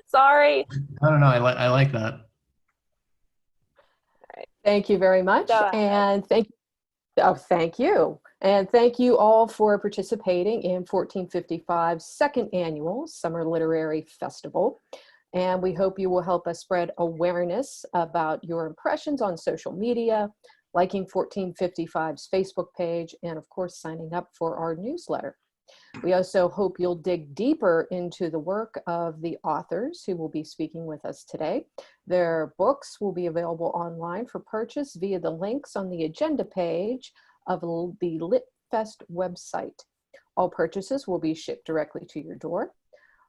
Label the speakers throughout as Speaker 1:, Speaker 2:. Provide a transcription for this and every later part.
Speaker 1: Sorry.
Speaker 2: I don't know. I like that.
Speaker 3: Thank you very much. And thank you. And thank you all for participating in 1455's second annual Summer Literary Festival. And we hope you will help us spread awareness about your impressions on social media, liking 1455's Facebook page, and of course, signing up for our newsletter. We also hope you'll dig deeper into the work of the authors who will be speaking with us today. Their books will be available online for purchase via the links on the agenda page of the LitFest website. All purchases will be shipped directly to your door.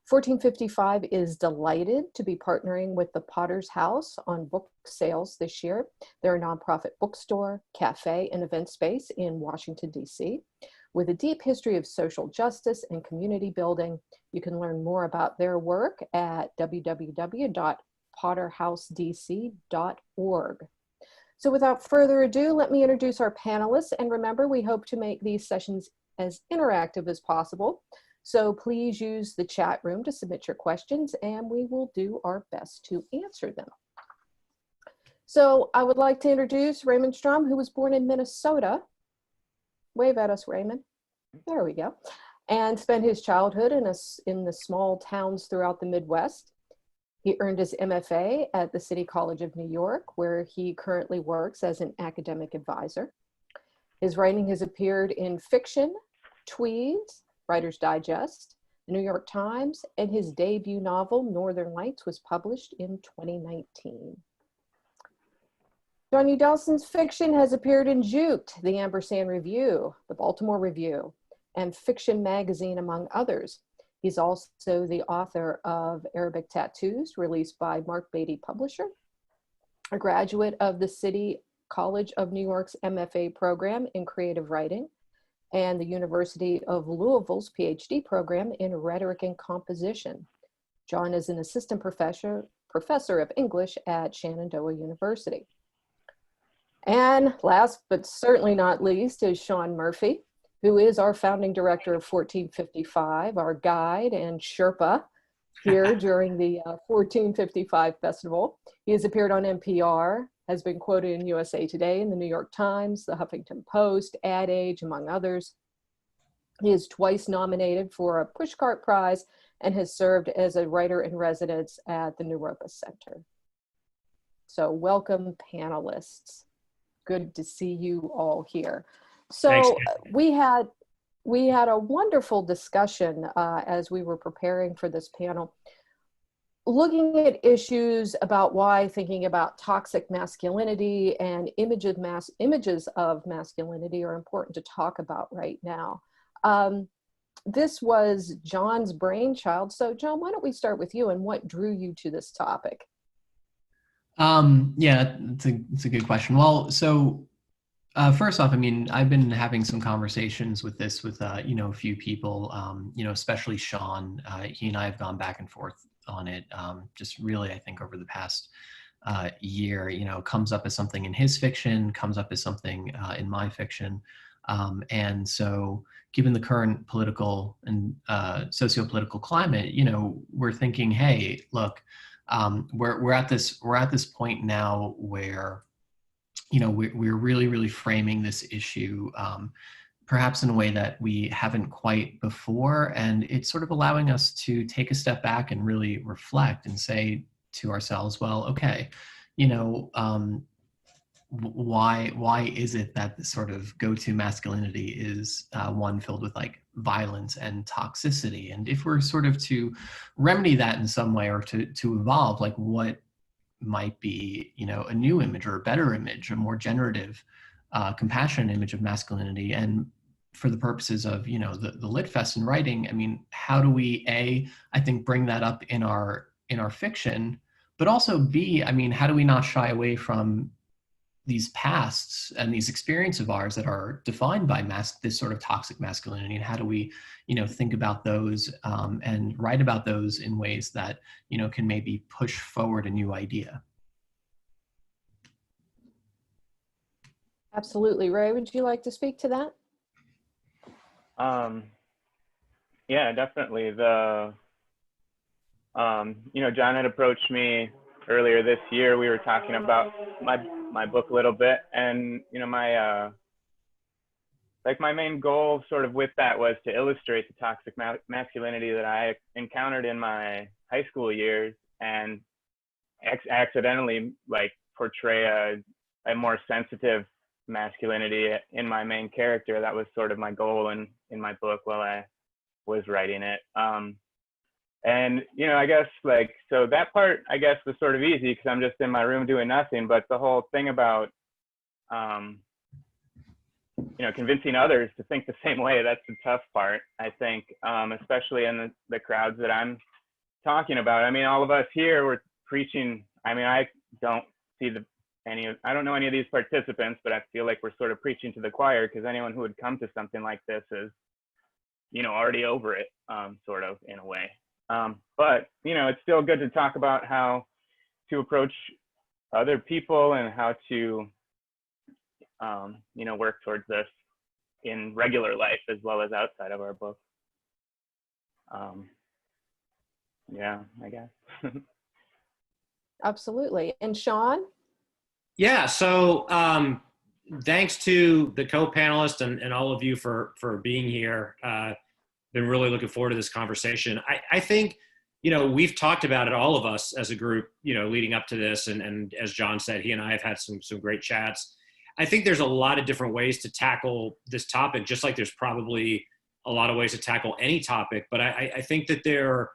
Speaker 3: 1455 is delighted to be partnering with the Potter's House on book sales this year. They're a nonprofit bookstore, cafe, and event space in Washington, D.C. With a deep history of social justice and community building, you can learn more about their work at www.potterhousedc.org. So without further ado, let me introduce our panelists. And remember, we hope to make these sessions as interactive as possible. So please use the chat room to submit your questions, and we will do our best to answer them. So I would like to introduce Raymond Strom, who was born in Minnesota. Wave at us, Raymond. There we go. And spent his childhood in the small towns throughout the Midwest. He earned his MFA at the City College of New York, where he currently works as an academic advisor. His writing has appeared in fiction, Tweeds, Writer's Digest, the New York Times, and his debut novel, Northern Lights, was published in 2019. Jon Udelson's fiction has appeared in Juked, the Ampersand Review, the Baltimore Review, and Fiction Magazine, among others. He's also the author of Arabic Tattoos, released by Mark Beatty Publisher, a graduate of the City College of New York's MFA program in creative writing, and the University of Louisville's PhD program in rhetoric and composition. Jon is an assistant professor of English at Shenandoah University. And last but certainly not least is Sean Murphy, who is our founding director of 1455, our guide and Sherpa here during the 1455 Festival. He has appeared on NPR, has been quoted in USA Today and the New York Times, the Huffington Post, Ad Age, among others. He is twice nominated for a Pushcart Prize and has served as a writer in residence at the Naropa Center. So welcome, panelists. Good to see you all here. So
Speaker 4: Thanks.
Speaker 3: we had a wonderful discussion as we were preparing for this panel, looking at issues about why thinking about toxic masculinity and images of masculinity are important to talk about right now. This was Jon's brainchild. So Jon, why don't we start with you and what drew you to this topic?
Speaker 2: Yeah, it's a good question. Well, so first off, I mean, I've been having some conversations with this with, you know, a few people, you know, especially Sean. He and I have gone back and forth on it, just really, I think, over the past year. You know, comes up as something in his fiction, comes up as something in my fiction. And so given the current political and socio-political climate, you know, we're thinking, hey, look, we're at this point now where, you know, we're really framing this issue perhaps in a way that we haven't quite before, and it's sort of allowing us to take a step back and really reflect and say to ourselves, well, okay, you know, why is it that this sort of go-to masculinity is one filled with like violence and toxicity? And if we're sort of to remedy that in some way, or to evolve, like what might be, you know, a new image or a better image, a more generative, compassionate image of masculinity? And for the purposes of, you know, the LitFest and writing, I mean, how do we, I think, bring that up in our fiction, but also B, I mean, how do we not shy away from these pasts and these experiences of ours that are defined by this sort of toxic masculinity, and how do we, you know, think about those and write about those in ways that, you know, can maybe push forward a new idea?
Speaker 3: Absolutely. Ray, would you like to speak to that?
Speaker 4: Yeah, definitely.
Speaker 1: You know, Jon had approached me earlier this year. We were talking about my book a little bit, and you know, my main goal sort of with that was to illustrate the toxic masculinity that I encountered in my high school years, and accidentally like portray a more sensitive masculinity in my main character. That was sort of my goal in my book while I was writing it. And you know, I guess like, so that part I guess was sort of easy because I'm just in my room doing nothing. But the whole thing about you know, convincing others to think the same way, that's the tough part, I think, especially in the crowds that I'm talking about. I mean, all of us here, we're preaching. I mean, I don't see I don't know any of these participants, but I feel like we're sort of preaching to the choir, because anyone who would come to something like this is, you know, already over it, sort of, in a way. But, you know, it's still good to talk about how to approach other people and how to, you know, work towards this in regular life as well as outside of our book. Yeah, I guess.
Speaker 3: Absolutely. And Sean?
Speaker 4: Yeah, so thanks to the co-panelists and all of you for being here. Been really looking forward to this conversation. I think, you know, we've talked about it, all of us as a group, you know, leading up to this. And as Jon said, he and I have had some great chats. I think there's a lot of different ways to tackle this topic, just like there's probably a lot of ways to tackle any topic. But I think that there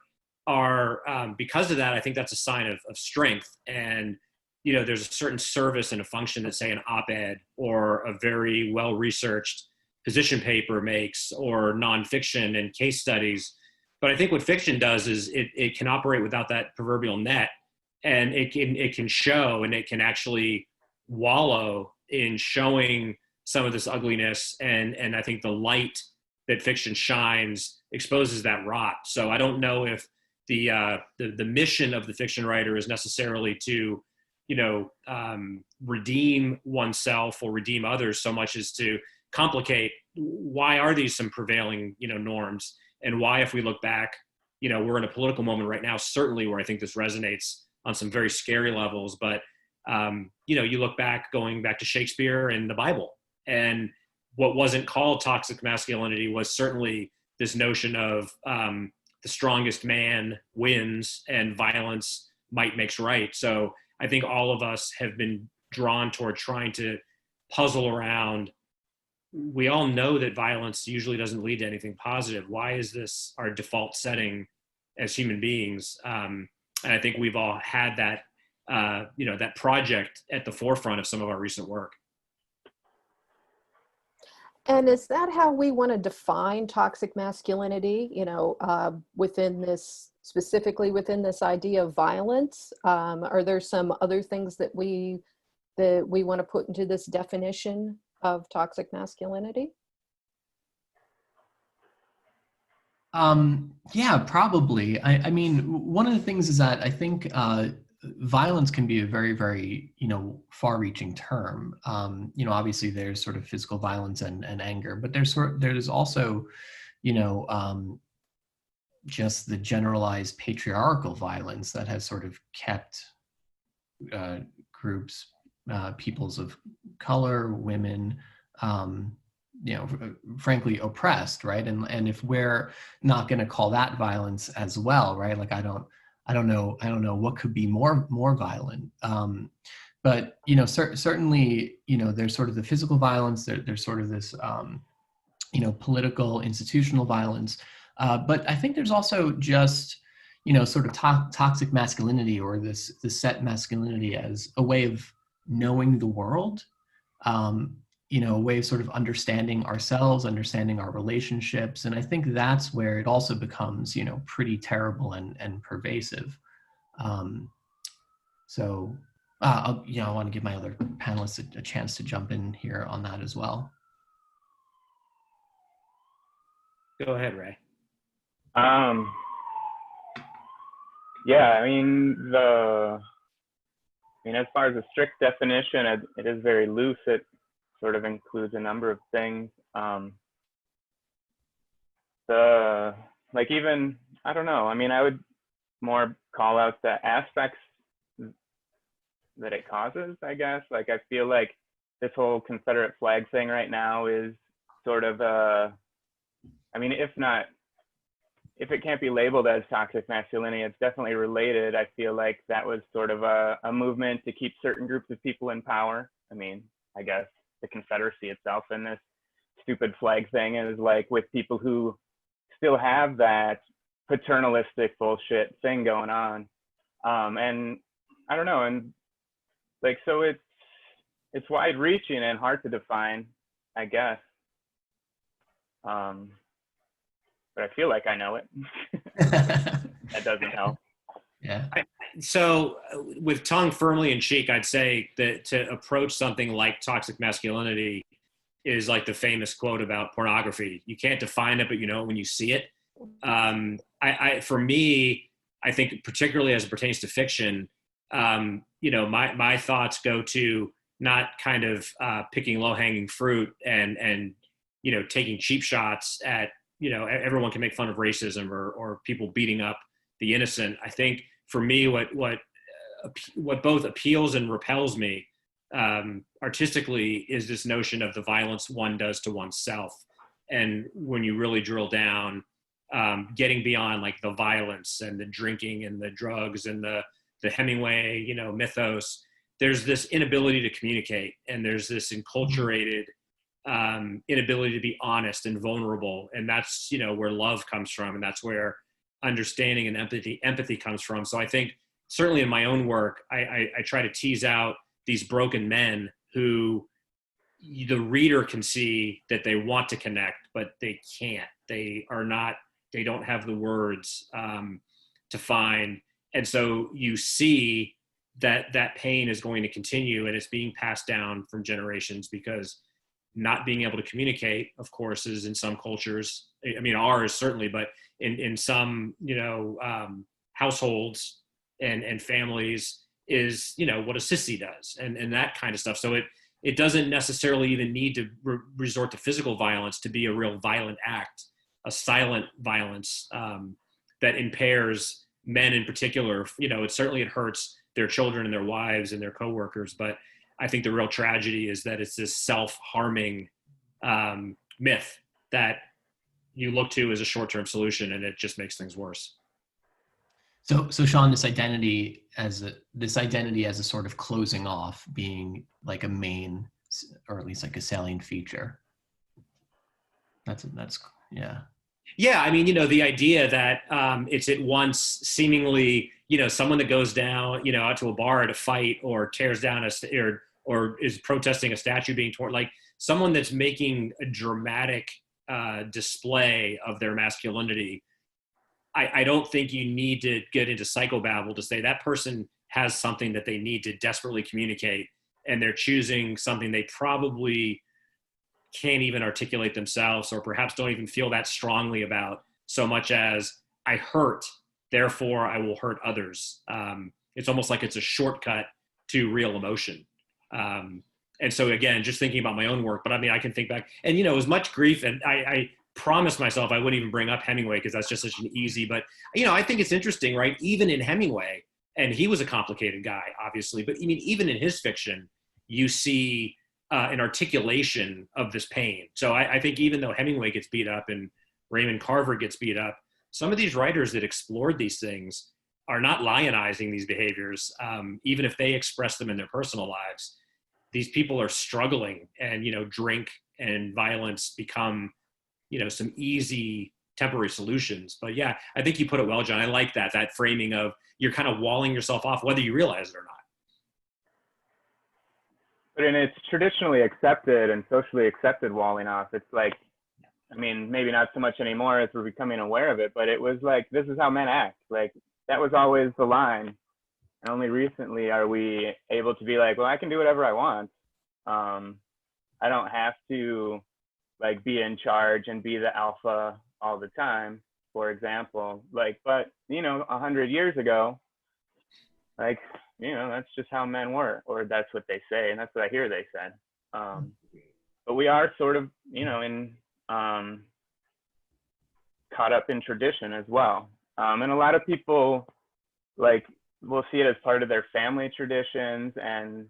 Speaker 4: are, because of that, I think that's a sign of strength. And, you know, there's a certain service and a function that, say, an op-ed or a very well-researched position paper makes, or nonfiction and case studies. But I think what fiction does is it can operate without that proverbial net, and it can show, and it can actually wallow in showing some of this ugliness. And I think the light that fiction shines exposes that rot. So I don't know if the mission of the fiction writer is necessarily to, you know, redeem oneself or redeem others so much as to complicate why are these some prevailing, you know, norms, and why, if we look back, you know, we're in a political moment right now, certainly, where I think this resonates on some very scary levels. But, you know, you look back, going back to Shakespeare and the Bible, and what wasn't called toxic masculinity was certainly this notion of the strongest man wins and violence might makes right. So I think all of us have been drawn toward trying to puzzle around. We all know that violence usually doesn't lead to anything positive. Why is this our default setting as human beings? And I think we've all had that, you know, that project at the forefront of some of our recent work.
Speaker 3: And is that how we want to define toxic masculinity, you know, within this, specifically within this idea of violence? Are there some other things that we want to put into this definition of toxic masculinity?
Speaker 2: Yeah, probably. I mean, one of the things is that I think violence can be a very, very, you know, far-reaching term. You know, obviously there's sort of physical violence and anger, but there's also, you know, just the generalized patriarchal violence that has sort of kept groups, peoples of color, women, you know, frankly oppressed, right? And if we're not going to call that violence as well, right? Like I don't know what could be more violent. But you know, certainly, you know, there's sort of the physical violence. There's sort of this, you know, political, institutional violence. But I think there's also just, you know, sort of toxic masculinity, or this set masculinity as a way of knowing the world, you know, a way of sort of understanding ourselves, understanding our relationships. And I think that's where it also becomes, you know, pretty terrible and pervasive. So, you know, I want to give my other panelists a chance to jump in here on that as well.
Speaker 4: Go ahead, Ray.
Speaker 1: Yeah, I mean, as far as a strict definition, it is very loose. It sort of includes a number of things. Like even, I don't know, I mean, I would more call out the aspects that it causes, I guess. Like, I feel like this whole Confederate flag thing right now is sort of I mean, if it can't be labeled as toxic masculinity, it's definitely related. I feel like that was sort of a movement to keep certain groups of people in power. I mean, I guess the Confederacy itself and this stupid flag thing is like with people who still have that paternalistic bullshit thing going on. And I don't know, and like, so it's wide reaching and hard to define, I guess. But I feel like I know it. That doesn't help.
Speaker 2: Yeah.
Speaker 4: So with tongue firmly in cheek, I'd say that to approach something like toxic masculinity is like the famous quote about pornography. You can't define it, but you know it when you see it. For me, I think particularly as it pertains to fiction, you know, my thoughts go to not kind of picking low-hanging fruit and you know, taking cheap shots at, you know, everyone can make fun of racism or people beating up the innocent. I think for me, what both appeals and repels me artistically is this notion of the violence one does to oneself. And when you really drill down, getting beyond like the violence and the drinking and the drugs and the Hemingway, you know, mythos, there's this inability to communicate, and there's this enculturated inability to be honest and vulnerable. And that's, you know, where love comes from, and that's where understanding and empathy comes from. So I think certainly in my own work, I try to tease out these broken men who the reader can see that they want to connect, but they can't. They don't have the words to find. And so you see that pain is going to continue, and it's being passed down from generations, because not being able to communicate, of course, is in some cultures, I mean, ours certainly, but in some, you know, households and families is, you know, what a sissy does and that kind of stuff. So it doesn't necessarily even need to resort to physical violence to be a real violent act, a silent violence that impairs men in particular. You know, it hurts their children and their wives and their coworkers, but I think the real tragedy is that it's this self-harming myth that you look to as a short-term solution, and it just makes things worse.
Speaker 2: So Sean, this identity as a sort of closing off being like a main, or at least like a salient feature. That's yeah.
Speaker 4: Yeah, I mean, you know, the idea that it's at once seemingly, you know, someone that goes down, you know, out to a bar to fight or tears down or is protesting a statue being torn, like someone that's making a dramatic display of their masculinity. I don't think you need to get into psychobabble to say that person has something that they need to desperately communicate, and they're choosing something they probably can't even articulate themselves, or perhaps don't even feel that strongly about, so much as I hurt, therefore I will hurt others. It's almost like it's a shortcut to real emotion. And so again, just thinking about my own work, but I mean, I can think back, and you know, as much grief, and I promised myself I wouldn't even bring up Hemingway because that's just such an easy, but you know, I think it's interesting, right? Even in Hemingway, and he was a complicated guy, obviously, but I mean, even in his fiction, you see an articulation of this pain. So I think even though Hemingway gets beat up and Raymond Carver gets beat up, some of these writers that explored these things are not lionizing these behaviors, even if they express them in their personal lives. These people are struggling, and, you know, drink and violence become, you know, some easy temporary solutions. But yeah, I think you put it well, John. I like that framing of you're kind of walling yourself off, whether you realize it or not.
Speaker 1: But in its traditionally accepted and socially accepted walling off, it's like, I mean, maybe not so much anymore as we're becoming aware of it, but it was like, this is how men act. Like, that was always the line. And only recently are we able to be like, well, I can do whatever I want. I don't have to like be in charge and be the alpha all the time, for example. Like, but you know, 100 years ago, like, you know, that's just how men were, or that's what they say, and that's what I hear they said. But we are sort of, you know, in caught up in tradition as well. And a lot of people like will see it as part of their family traditions, and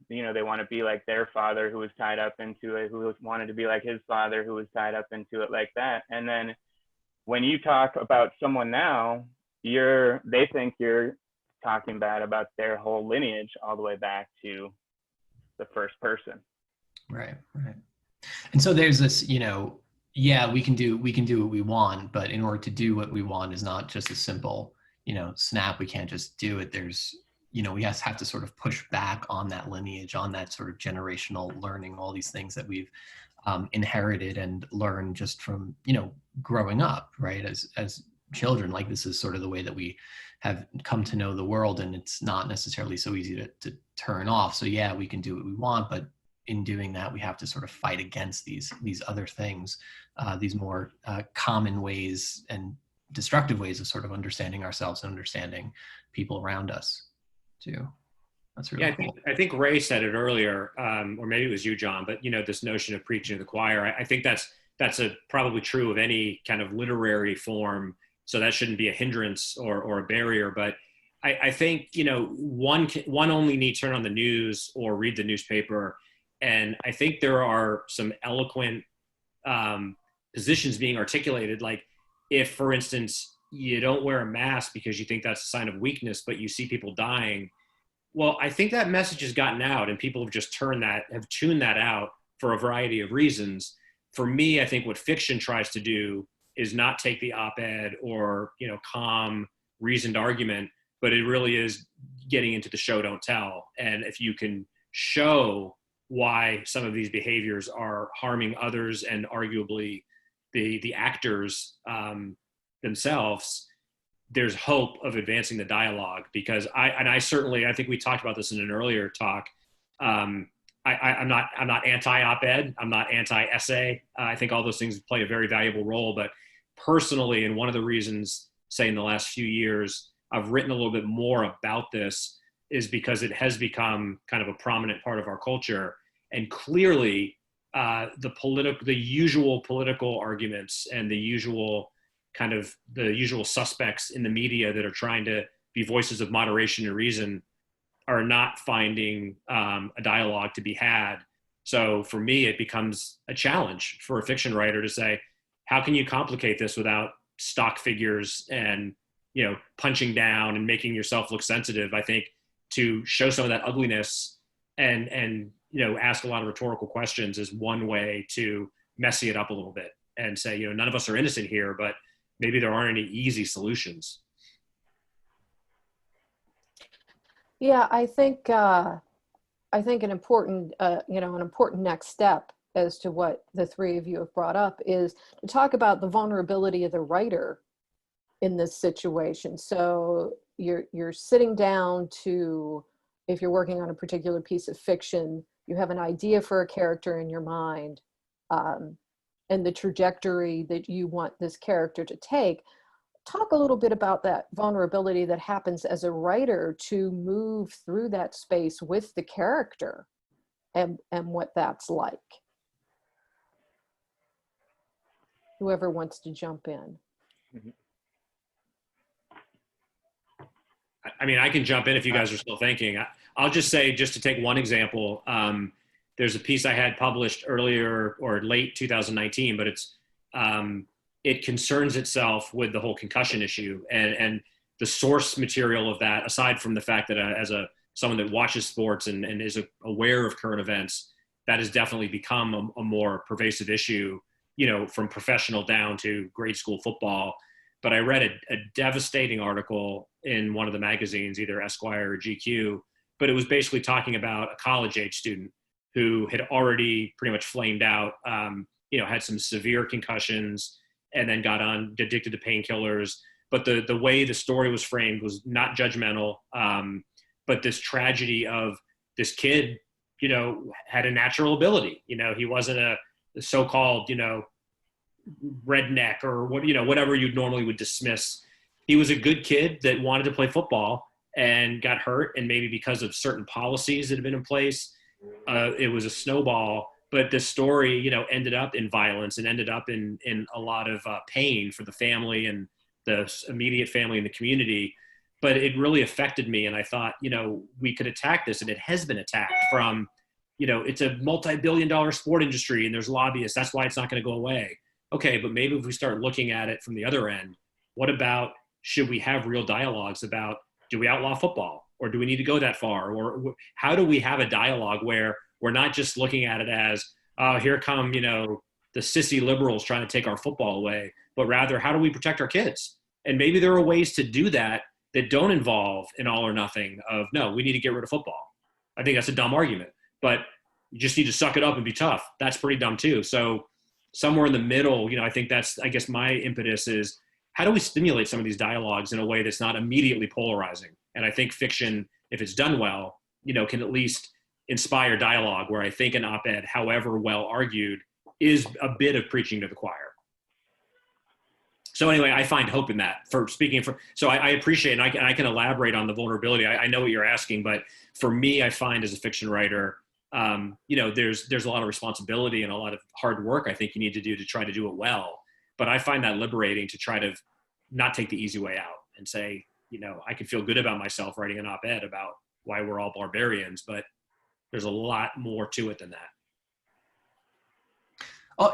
Speaker 1: you know, they want to be like their father who was tied up into it, who wanted to be like his father who was tied up into it, like that. And then when you talk about someone now, they think you're talking bad about their whole lineage all the way back to the first person.
Speaker 2: Right. And so there's this, you know, yeah, we can do what we want, but in order to do what we want is not just a simple, you know, snap. We can't just do it. There's, you know, we have to sort of push back on that lineage, on that sort of generational learning, all these things that we've inherited and learned just from, you know, growing up, right? As children, like this is sort of the way that we have come to know the world, and it's not necessarily so easy to turn off. So yeah, we can do what we want, but in doing that, we have to sort of fight against these other things, these more common ways and destructive ways of sort of understanding ourselves and understanding people around us too. That's really cool.
Speaker 4: I think Ray said it earlier, or maybe it was you, John, but you know, this notion of preaching to the choir, I think that's probably true of any kind of literary form. So that shouldn't be a hindrance or a barrier. But I think, you know, one only need turn on the news or read the newspaper, and I think there are some eloquent positions being articulated. Like if, for instance, you don't wear a mask because you think that's a sign of weakness, but you see people dying. Well, I think that message has gotten out, and people have just tuned that out for a variety of reasons. For me, I think what fiction tries to do is not take the op-ed or, you know, calm, reasoned argument, but it really is getting into the show, don't tell. And if you can show why some of these behaviors are harming others and arguably the actors themselves, there's hope of advancing the dialogue. Because I think we talked about this in an earlier talk. I'm not anti-op-ed. I'm not anti-essay. I think all those things play a very valuable role. But personally, and one of the reasons, say in the last few years, I've written a little bit more about this is because it has become kind of a prominent part of our culture. And clearly the usual political arguments and the usual suspects in the media that are trying to be voices of moderation and reason are not finding a dialogue to be had. So for me, it becomes a challenge for a fiction writer to say, how can you complicate this without stock figures and, you know, punching down and making yourself look sensitive? I think to show some of that ugliness and you know, ask a lot of rhetorical questions is one way to messy it up a little bit and say, you know, none of us are innocent here, but maybe there aren't any easy solutions.
Speaker 3: Yeah, I think an important, an important next step as to what the three of you have brought up is to talk about the vulnerability of the writer in this situation. So you're sitting down to, if you're working on a particular piece of fiction, you have an idea for a character in your mind, and the trajectory that you want this character to take. Talk a little bit about that vulnerability that happens as a writer to move through that space with the character and what that's like. Whoever wants to jump in.
Speaker 4: I mean, I can jump in if you guys are still thinking. I'll just say, just to take one example, there's a piece I had published earlier or late 2019, but it concerns itself with the whole concussion issue and the source material of that, aside from the fact that as someone that watches sports and is aware of current events, that has definitely become a more pervasive issue, you know, from professional down to grade school football. But I read a devastating article in one of the magazines, either Esquire or GQ, but it was basically talking about a college-age student who had already pretty much flamed out, had some severe concussions, and then got addicted to painkillers. But the way the story was framed was not judgmental, but this tragedy of this kid, you know, had a natural ability. You know, he wasn't a so-called, you know, redneck or whatever you normally would dismiss. He was a good kid that wanted to play football and got hurt, and maybe because of certain policies that had been in place, it was a snowball. But this story, you know, ended up in violence and ended up in a lot of pain for the family and the immediate family and the community. but it really affected me. And I thought, we could attack this, and it has been attacked from, it's a multi-billion-dollar sport industry and there's lobbyists. That's why it's not going to go away. Okay, but maybe if we start looking at it from the other end, what about, should we have real dialogues about, do we outlaw football, or do we need to go that far? Or how do we have a dialogue where we're not just looking at it as, here come, the sissy liberals trying to take our football away, but rather, how do we protect our kids? And maybe there are ways to do that that don't involve an all or nothing of, no, we need to get rid of football. I think that's a dumb argument, but you just need to suck it up and be tough. That's pretty dumb too. So somewhere in the middle, I think that's, I guess my impetus is, how do we stimulate some of these dialogues in a way that's not immediately polarizing? And I think fiction, if it's done well, can at least inspire dialogue, where I think an op-ed, however well argued, is a bit of preaching to the choir. So anyway, I find hope in that. So I appreciate, and I can elaborate on the vulnerability. I know what you're asking, but for me, I find as a fiction writer, there's a lot of responsibility and a lot of hard work I think you need to do to try to do it well. But I find that liberating to try to not take the easy way out and say, I can feel good about myself writing an op-ed about why we're all barbarians, but there's a lot more to it than that.
Speaker 2: Oh,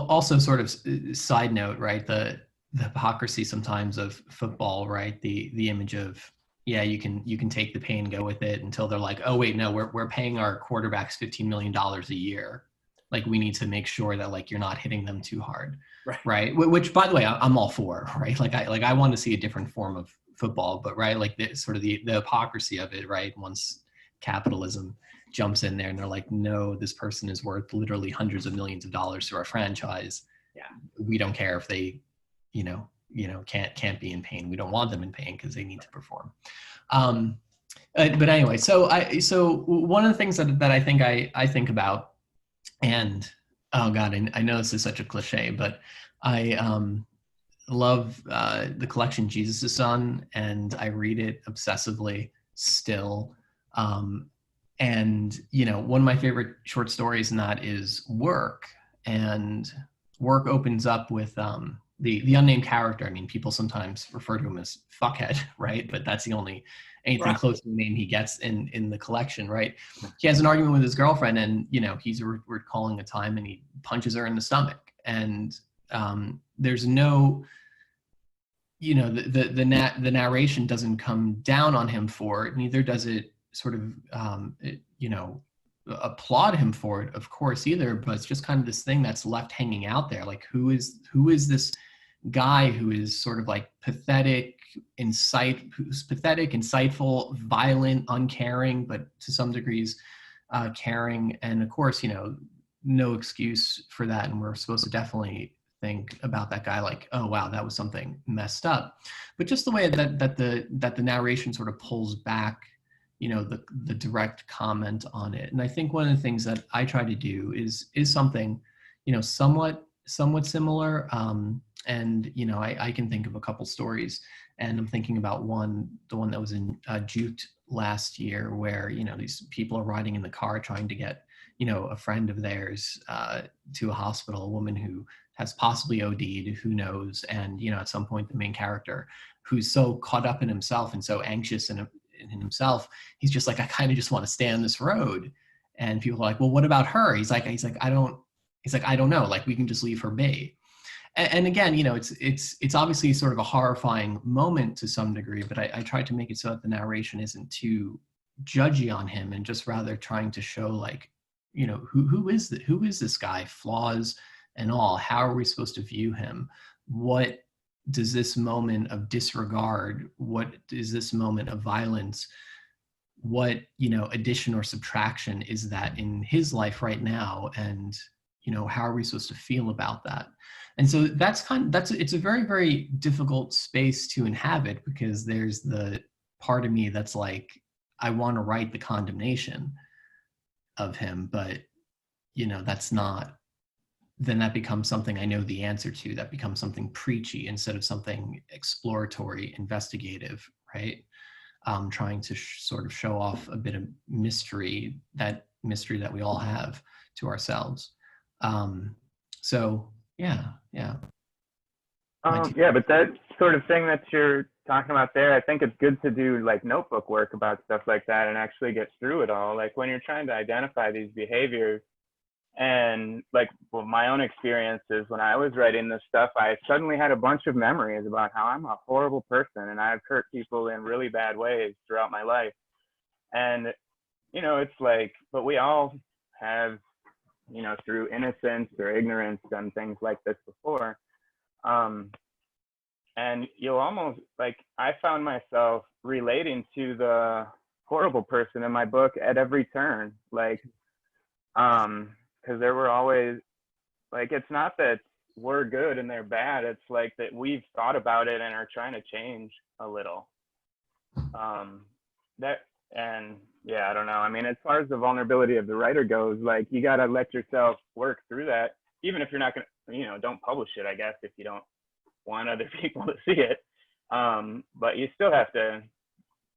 Speaker 2: also sort of side note, right? The hypocrisy sometimes of football, right? The image of, yeah, you can take the pain, go with it, until they're like, oh wait, no, we're paying our quarterbacks $15 million a year. Like, we need to make sure that, like, you're not hitting them too hard, right? Which, by the way, I'm all for, right? I want to see a different form of football, but right, like the sort of the hypocrisy of it, right? Once capitalism jumps in there and they're like, no, this person is worth literally hundreds of millions of dollars to our franchise. Yeah, we don't care if they, can't be in pain. We don't want them in pain because they need to perform. But anyway, so one of the things that I think about, and oh God, I know this is such a cliche, but I love the collection Jesus' Son, and I read it obsessively still. And one of my favorite short stories in that is Work, and Work opens up with the unnamed character. I mean, people sometimes refer to him as Fuckhead, right? But that's the only anything close to the name he gets in the collection, right? He has an argument with his girlfriend, and he's recalling a time, and he punches her in the stomach, and there's no, the narration doesn't come down on him for it, neither does it sort of applaud him for it, of course, either, but it's just kind of this thing that's left hanging out there. Like, who is this guy who is sort of like pathetic, insightful, violent, uncaring, but to some degrees caring, and of course, no excuse for that, and we're supposed to definitely think about that guy like, oh wow, that was something messed up. But just the way that the narration sort of pulls back the direct comment on it. And I think one of the things that I try to do is something, somewhat similar. And, I can think of a couple stories, and I'm thinking about the one that was in Jute last year, where, these people are riding in the car trying to get, a friend of theirs to a hospital, a woman who has possibly OD'd, who knows. And, at some point, the main character, who's so caught up in himself and so anxious in himself, he's just like, I kind of just want to stay on this road. And people are like, well, what about her? He's like, I don't know. Like, we can just leave her be. And again, it's obviously sort of a horrifying moment to some degree, but I try to make it so that the narration isn't too judgy on him, and just rather trying to show, like, who is this guy, flaws and all. How are we supposed to view him? What does this moment of disregard, what is this moment of violence, what addition or subtraction is that in his life right now? And how are we supposed to feel about that? And so it's a very, very difficult space to inhabit, because there's the part of me that's like, I want to write the condemnation of him, but that's not, then that becomes something I know the answer to. That becomes something preachy instead of something exploratory, investigative, right? Trying to sort of show off a bit of mystery that we all have to ourselves. So yeah.
Speaker 1: Yeah, but that sort of thing that you're talking about there, I think it's good to do like notebook work about stuff like that and actually get through it all. Like when you're trying to identify these behaviors, and like, well, my own experiences when I was writing this stuff, I suddenly had a bunch of memories about how I'm a horrible person and I've hurt people in really bad ways throughout my life. And, it's like, but we all have, through innocence or ignorance done things like this before. And you'll almost like, I found myself relating to the horrible person in my book at every turn. Like, because there were always, like, it's not that we're good and they're bad. It's like that we've thought about it and are trying to change a little. Yeah, I don't know. I mean, as far as the vulnerability of the writer goes, like, you got to let yourself work through that, even if you're not going to, don't publish it, I guess, if you don't want other people to see it. But you still have to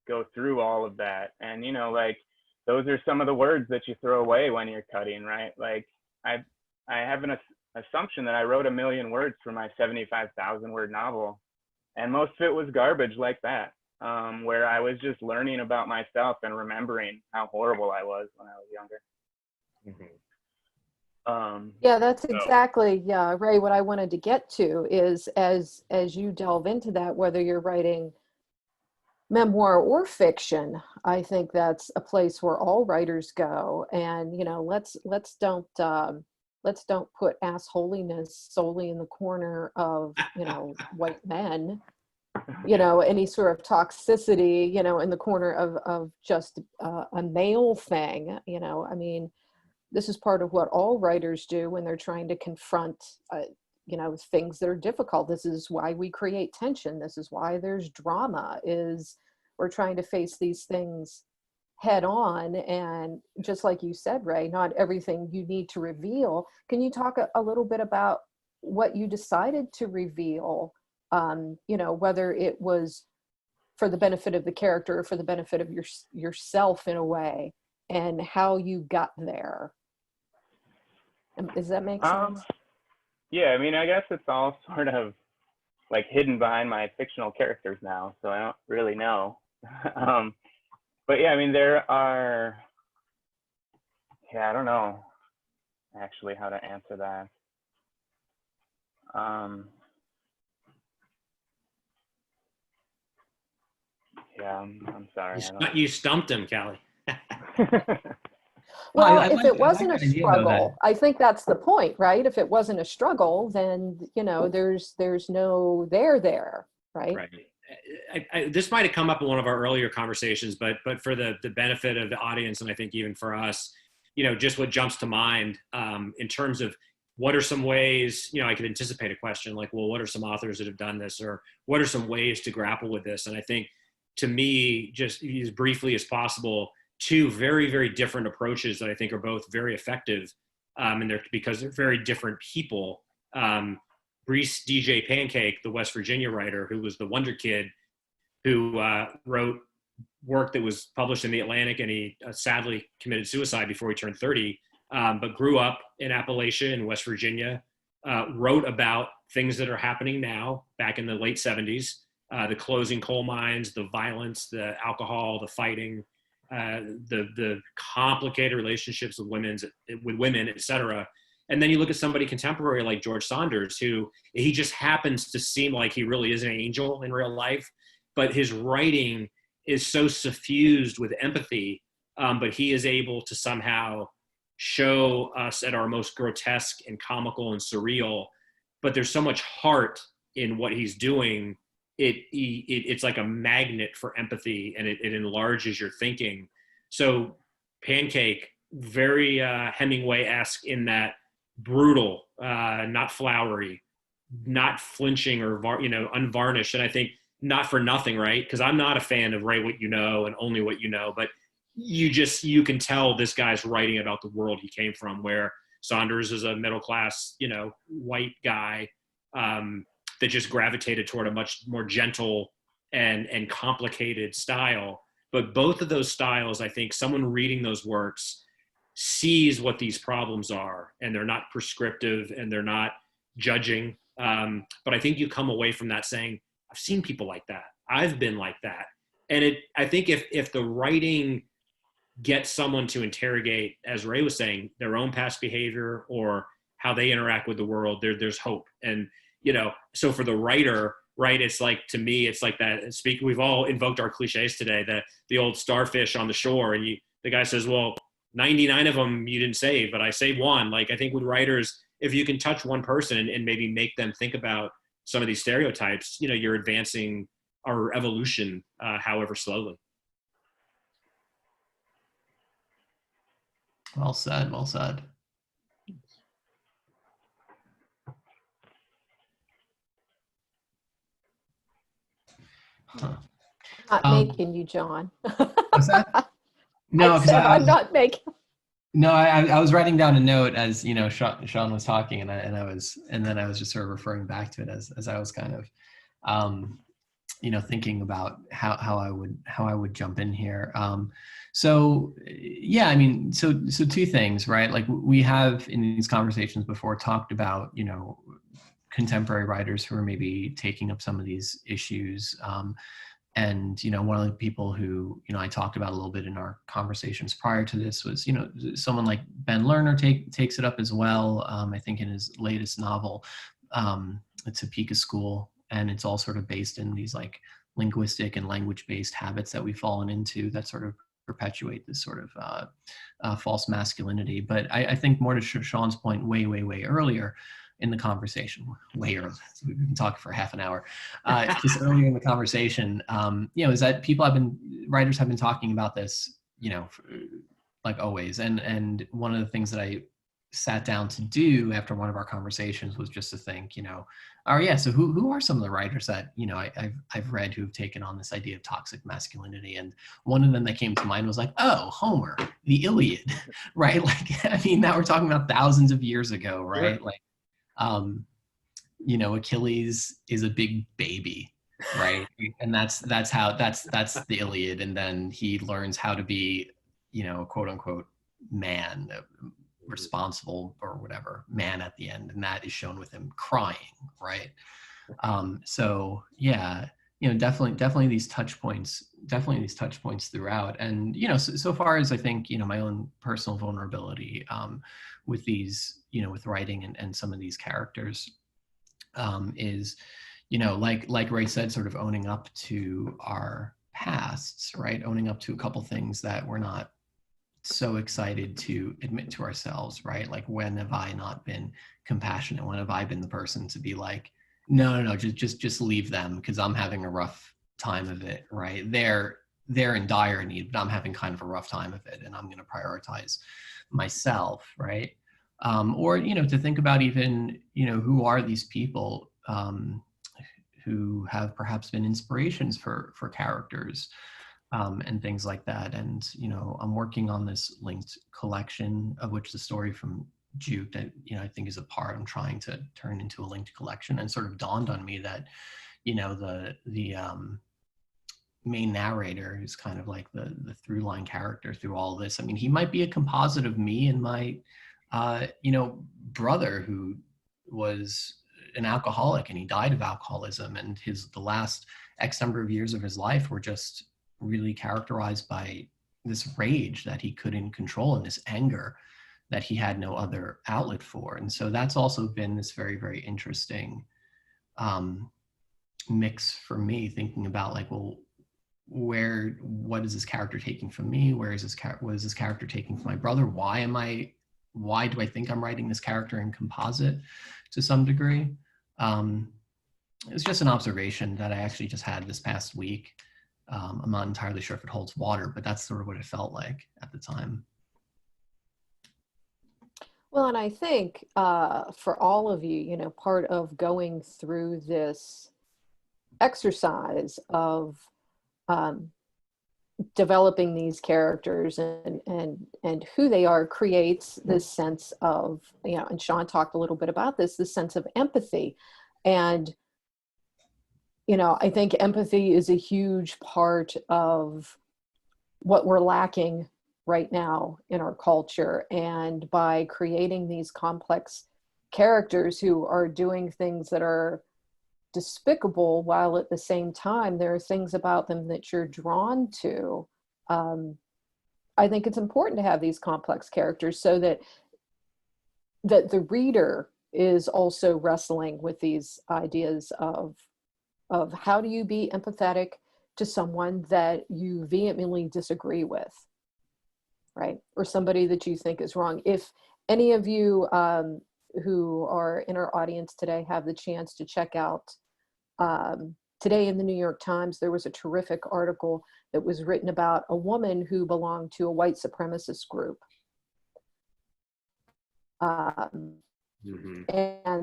Speaker 1: go through all of that. And, like, those are some of the words that you throw away when you're cutting, right? Like, I have an assumption that I wrote 1 million words for my 75,000 word novel, and most of it was garbage like that, where I was just learning about myself and remembering how horrible I was when I was younger.
Speaker 3: Yeah, that's exactly, Ray, what I wanted to get to is as you delve into that, whether you're writing memoir or fiction, I think that's a place where all writers go. And let's don't put assholiness solely in the corner of white men. Any sort of toxicity, in the corner of just a male thing. I mean, this is part of what all writers do when they're trying to confront things that are difficult. This is why we create tension. This is why there's drama, is we're trying to face these things head on. And just like you said, Ray, not everything you need to reveal. Can you talk a little bit about what you decided to reveal, whether it was for the benefit of the character or for the benefit of yourself in a way, and how you got there? Does that make sense?
Speaker 1: Yeah, I mean, I guess it's all sort of like hidden behind my fictional characters now, so I don't really know. But yeah, I mean, there are, I don't know actually how to answer that. Yeah, I'm sorry.
Speaker 4: You stumped him, Kelley.
Speaker 3: Well, if it wasn't a struggle, I think that's the point, right? If it wasn't a struggle, then, there's no there, right?
Speaker 4: Right. This might have come up in one of our earlier conversations, but for the benefit of the audience, and I think even for us, just what jumps to mind in terms of what are some ways, I could anticipate a question like, well, what are some authors that have done this, or what are some ways to grapple with this? And I think, to me, just as briefly as possible, two very, very different approaches that I think are both very effective, and because they're very different people. Reese DJ Pancake, the West Virginia writer who was the Wonder Kid, who wrote work that was published in the Atlantic, and he sadly committed suicide before he turned 30, but grew up in Appalachia in West Virginia, wrote about things that are happening now back in the late 70s, the closing coal mines, the violence, the alcohol, the fighting, the complicated relationships with women, et cetera. And then you look at somebody contemporary like George Saunders, who he just happens to seem like he really is an angel in real life, but his writing is so suffused with empathy, but he is able to somehow show us at our most grotesque and comical and surreal, but there's so much heart in what he's doing. It's like a magnet for empathy, and it enlarges your thinking. So Pancake, very Hemingway-esque in that brutal, not flowery, not flinching or unvarnished. And I think not for nothing, right? Because I'm not a fan of write what you know and only what you know, but you can tell this guy's writing about the world he came from, where Saunders is a middle class, white guy that just gravitated toward a much more gentle and complicated style. But both of those styles, I think someone reading those works sees what these problems are, and they're not prescriptive, and they're not judging, But I think you come away from that saying, I've seen people like that. I've been like that. And I think if the writing gets someone to interrogate, as Ray was saying, their own past behavior or how they interact with the world, there's hope. And, so for the writer, right, it's like, to me, it's like that we've all invoked our cliches today, the old starfish on the shore. And the guy says, well, 99 of them you didn't save, but I saved one. Like, I think with writers, if you can touch one person and maybe make them think about some of these stereotypes, you're advancing our evolution, however slowly.
Speaker 2: Well said. Well said. Huh.
Speaker 3: Not making you, Jon.
Speaker 2: What's that? No, because
Speaker 3: I'm not making.
Speaker 2: No, I was writing down a note as Sean was talking, and then I was just sort of referring back to it as I was kind of thinking about how I would jump in here. So yeah, I mean, so two things, right? Like, we have in these conversations before talked about contemporary writers who are maybe taking up some of these issues. And, one of the people who, I talked about a little bit in our conversations prior to this was, someone like Ben Lerner takes it up as well. I think in his latest novel, it's Topeka School, and it's all sort of based in these like linguistic and language-based habits that we've fallen into that sort of perpetuate this sort of false masculinity. But I think more to Sean's point way earlier in the conversation, way early. So we've been talking for half an hour. Just earlier in the conversation, is that writers have been talking about this, like always. And one of the things that I sat down to do after one of our conversations was just to think, so who are some of the writers that, I've read who've taken on this idea of toxic masculinity? And one of them that came to mind was like, oh, Homer, the Iliad, right? Like, I mean, now we're talking about thousands of years ago, right? Sure. Like, Achilles is a big baby, right? And that's the Iliad. And then he learns how to be, quote unquote man, responsible or whatever man at the end. And that is shown with him crying, right? So yeah, definitely these touch points throughout. And, so far as I think, my own personal vulnerability with these, with writing and some of these characters is, like Ray said, sort of owning up to our pasts, right? Owning up to a couple things that we're not so excited to admit to ourselves, right? Like, when have I not been compassionate? When have I been the person to be like, no, just leave them because I'm having a rough time of it, right? They're in dire need, but I'm having kind of a rough time of it, and I'm going to prioritize myself, right? Or to think about even who are these people who have perhaps been inspirations for characters and things like that. And I'm working on this linked collection, of which the story from Juke that I think is a part I'm trying to turn into a linked collection. And sort of dawned on me that the main narrator is kind of like the through line character through all this. I mean, he might be a composite of me and my brother, who was an alcoholic, and he died of alcoholism, and the last X number of years of his life were just really characterized by this rage that he couldn't control and this anger that he had no other outlet for. And so that's also been this very, very interesting mix for me, thinking about like, well, what is this character taking from me? What is this character taking from my brother? Why do I think I'm writing this character in composite to some degree? It's just an observation that I actually just had this past week. I'm not entirely sure if it holds water, but that's sort of what it felt like at the time.
Speaker 3: Well, and I think for all of you, part of going through this exercise of developing these characters and who they are creates this sense of, and Sean talked a little bit about this sense of empathy. And, I think empathy is a huge part of what we're lacking right now in our culture. And by creating these complex characters who are doing things that are despicable, while at the same time there are things about them that you're drawn to. I think it's important to have these complex characters so that the reader is also wrestling with these ideas of how do you be empathetic to someone that you vehemently disagree with, right? Or somebody that you think is wrong. If any of you who are in our audience today have the chance to check out, today in the New York Times, there was a terrific article that was written about a woman who belonged to a white supremacist group. And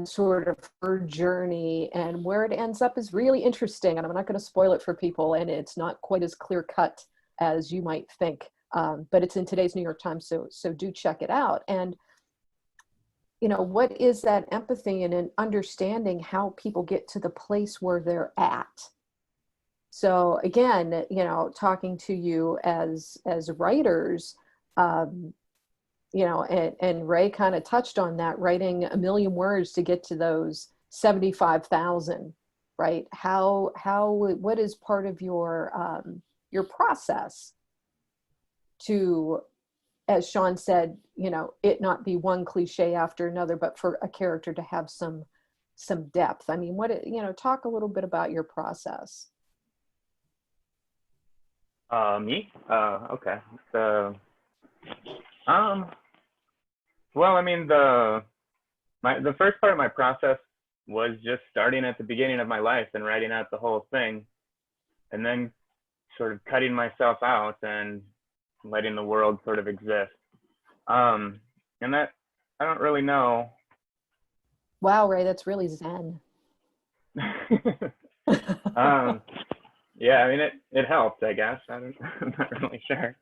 Speaker 3: sort of her journey, and where it ends up is really interesting, and I'm not going to spoil it for people, and it's not quite as clear cut as you might think, but it's in today's New York Times, so do check it out. And you know, what is that empathy and an understanding how people get to the place where they're at? So again, you know, talking to you as writers, you know, and Ray kind of touched on that, writing 1 million words to get to those 75,000, right? What is part of your process to, as Sean said, you know, it not be one cliche after another, but for a character to have some depth? I mean, you know, talk a little bit about your process.
Speaker 1: Me? Okay. So, well, I mean, the first part of my process was just starting at the beginning of my life and writing out the whole thing, and then sort of cutting myself out and letting the world sort of exist. And that, I don't really know.
Speaker 3: Wow, Ray, that's really zen.
Speaker 1: Yeah, I mean, it helped, I guess. I'm not really sure.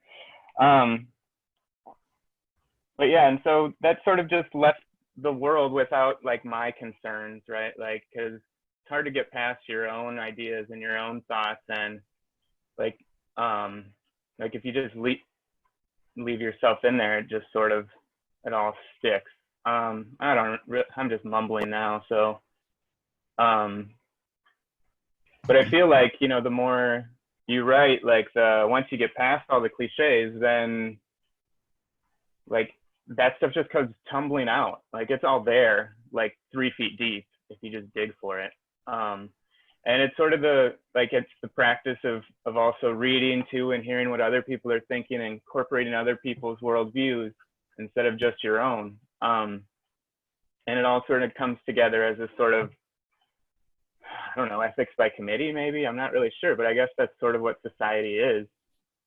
Speaker 1: But yeah, and so that sort of just left the world without like my concerns, right? Like, because it's hard to get past your own ideas and your own thoughts, and like if you just leave yourself in there, it just sort of, it all sticks. I'm just mumbling now, so but I feel like, you know, the more you write, like once you get past all the cliches, then like that stuff just comes tumbling out. Like it's all there, like 3 feet deep if you just dig for it. And it's sort of it's the practice of also reading too and hearing what other people are thinking and incorporating other people's worldviews instead of just your own. And it all sort of comes together as a sort of, I don't know, ethics by committee, maybe. I'm not really sure, but I guess that's sort of what society is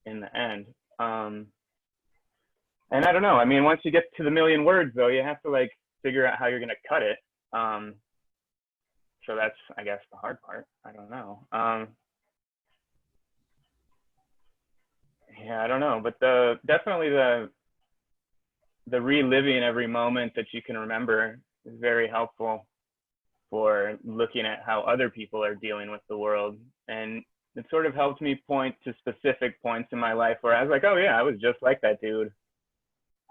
Speaker 1: in the end. And I don't know, I mean, once you get to the 1 million words though, you have to like figure out how you're gonna cut it. So that's, I guess, the hard part. I don't know. Yeah, I don't know, but definitely the reliving every moment that you can remember is very helpful for looking at how other people are dealing with the world. And it sort of helped me point to specific points in my life where I was like, oh yeah, I was just like that dude.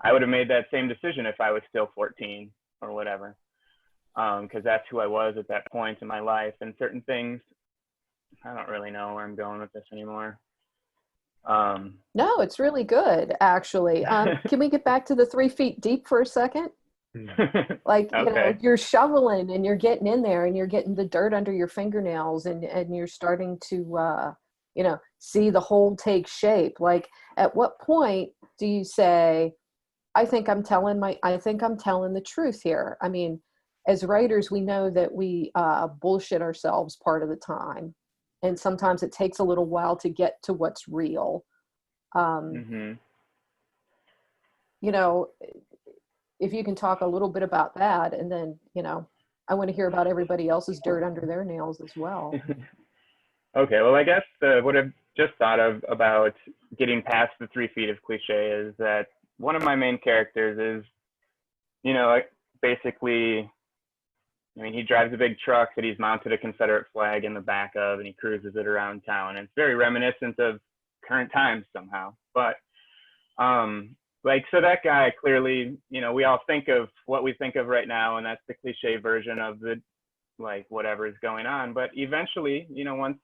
Speaker 1: I would have made that same decision if I was still 14 or whatever. Because that's who I was at that point in my life. And certain things, I don't really know where I'm going with this anymore.
Speaker 3: No, it's really good, actually. Can we get back to the 3 feet deep for a second? Like, you know, you're shoveling and you're getting in there and you're getting the dirt under your fingernails and you're starting to, you know, see the hole take shape. Like, at what point do you say, I think I'm telling the truth here? I mean, as writers, we know that we bullshit ourselves part of the time. And sometimes it takes a little while to get to what's real. You know, if you can talk a little bit about that, and then, you know, I want to hear about everybody else's dirt under their nails as well.
Speaker 1: Okay, well, I guess what I've just thought of about getting past the 3 feet of cliche is that one of my main characters is, you know, basically, I mean, he drives a big truck that he's mounted a Confederate flag in the back of, and he cruises it around town. And it's very reminiscent of current times somehow. But like, so that guy clearly, you know, we all think of what we think of right now, and that's the cliche version of the, like, whatever is going on. But eventually, you know, once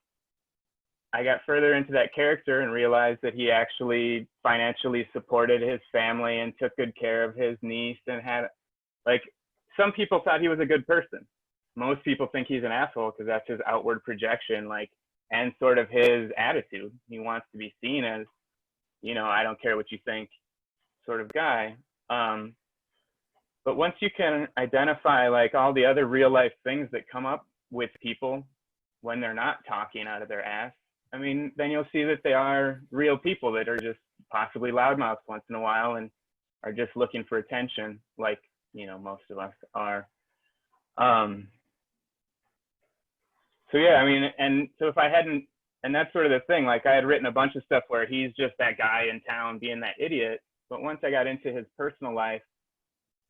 Speaker 1: I got further into that character and realized that he actually financially supported his family and took good care of his niece and had, like, some people thought he was a good person. Most people think he's an asshole because that's his outward projection, like, and sort of his attitude. He wants to be seen as, you know, I don't care what you think sort of guy. But once you can identify like all the other real life things that come up with people when they're not talking out of their ass, I mean, then you'll see that they are real people that are just possibly loudmouths once in a while and are just looking for attention, like, you know, most of us are. So yeah, I mean, and so if I hadn't, and that's sort of the thing, like I had written a bunch of stuff where he's just that guy in town being that idiot. But once I got into his personal life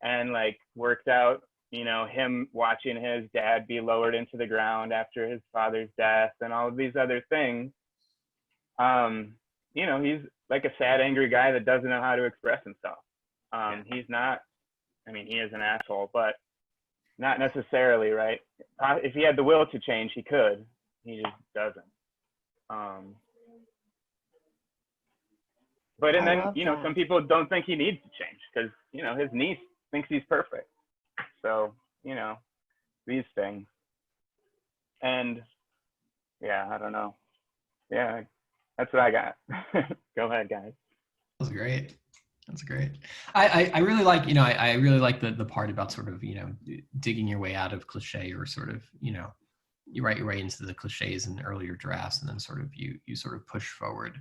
Speaker 1: and like worked out, you know, him watching his dad be lowered into the ground after his father's death and all of these other things, you know, he's like a sad, angry guy that doesn't know how to express himself. He's not, I mean, he is an asshole, but not necessarily, right? If he had the will to change, he could. He just doesn't. But and then, you know, some people don't think he needs to change because, you know, his niece thinks he's perfect. So, you know, these things. And yeah, I don't know. Yeah, that's what I got. Go ahead, guys.
Speaker 2: That's great. That's great. I really like, you know, I really like the part about sort of, you know, digging your way out of cliche, or sort of, you know, you write your way into the cliches in earlier drafts, and then sort of you sort of push forward.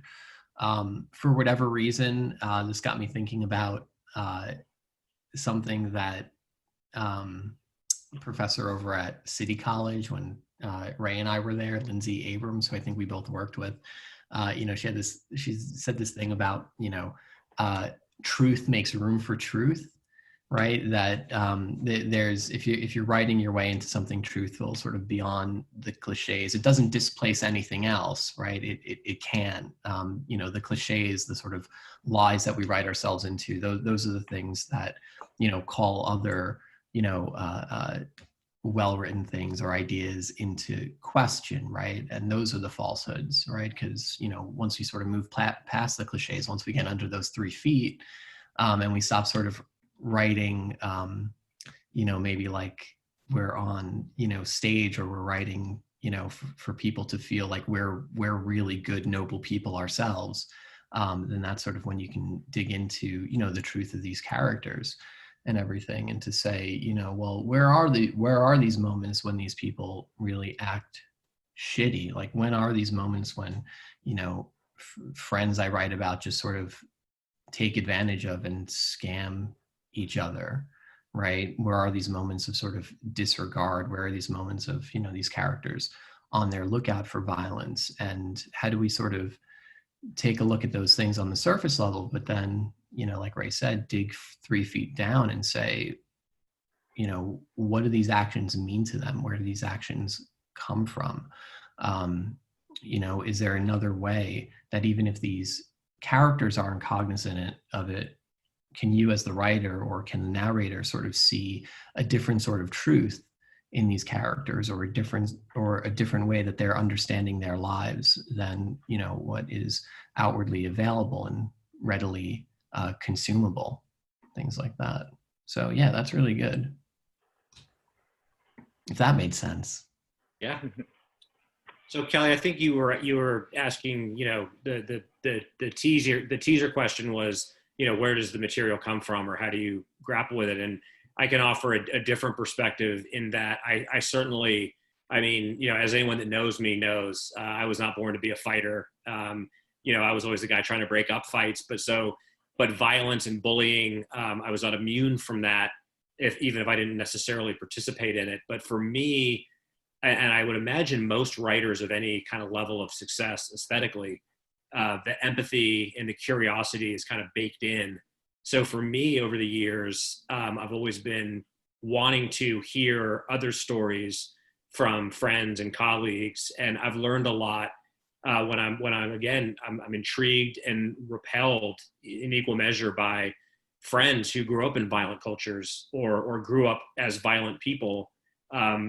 Speaker 2: For whatever reason, this got me thinking about something that professor over at City College, when Ray and I were there, Lindsay Abrams, who I think we both worked with, you know, she said this thing about, you know, truth makes room for truth, right? That there's, if you're writing your way into something truthful, sort of beyond the cliches, it doesn't displace anything else, right? It can, you know, the cliches, the sort of lies that we write ourselves into, those are the things that, you know, call other, you know, well-written things or ideas into question, right? And those are the falsehoods, right? Because, you know, once we sort of move past the cliches, once we get under those 3 feet, and we stop sort of writing, you know, maybe like we're on, you know, stage, or we're writing, you know, for people to feel like we're really good, noble people ourselves, then that's sort of when you can dig into, you know, the truth of these characters and everything, and to say, you know, well, where are these moments when these people really act shitty? Like, when are these moments when, you know, friends I write about just sort of take advantage of and scam each other, right? Where are these moments of sort of disregard? Where are these moments of, you know, these characters on their lookout for violence? And how do we sort of take a look at those things on the surface level, but then, you know, like Ray said, dig 3 feet down and say, you know, what do these actions mean to them? Where do these actions come from? You know, is there another way that, even if these characters aren't cognizant of it, can you as the writer, or can the narrator, sort of see a different sort of truth in these characters, or a different way that they're understanding their lives than, you know, what is outwardly available and readily consumable, things like that. So yeah, that's really good, if that made sense.
Speaker 4: Yeah. So Kelley, I think you were asking, you know, the teaser question was, you know, where does the material come from, or how do you grapple with it? And I can offer a different perspective in that I certainly, I mean, you know, as anyone that knows me knows, I was not born to be a fighter. You know, I was always the guy trying to break up fights, but violence and bullying, I was not immune from that, even if I didn't necessarily participate in it. But for me, and I would imagine most writers of any kind of level of success aesthetically, the empathy and the curiosity is kind of baked in. So for me, over the years, I've always been wanting to hear other stories from friends and colleagues, and I've learned a lot when I'm intrigued and repelled in equal measure by friends who grew up in violent cultures or grew up as violent people,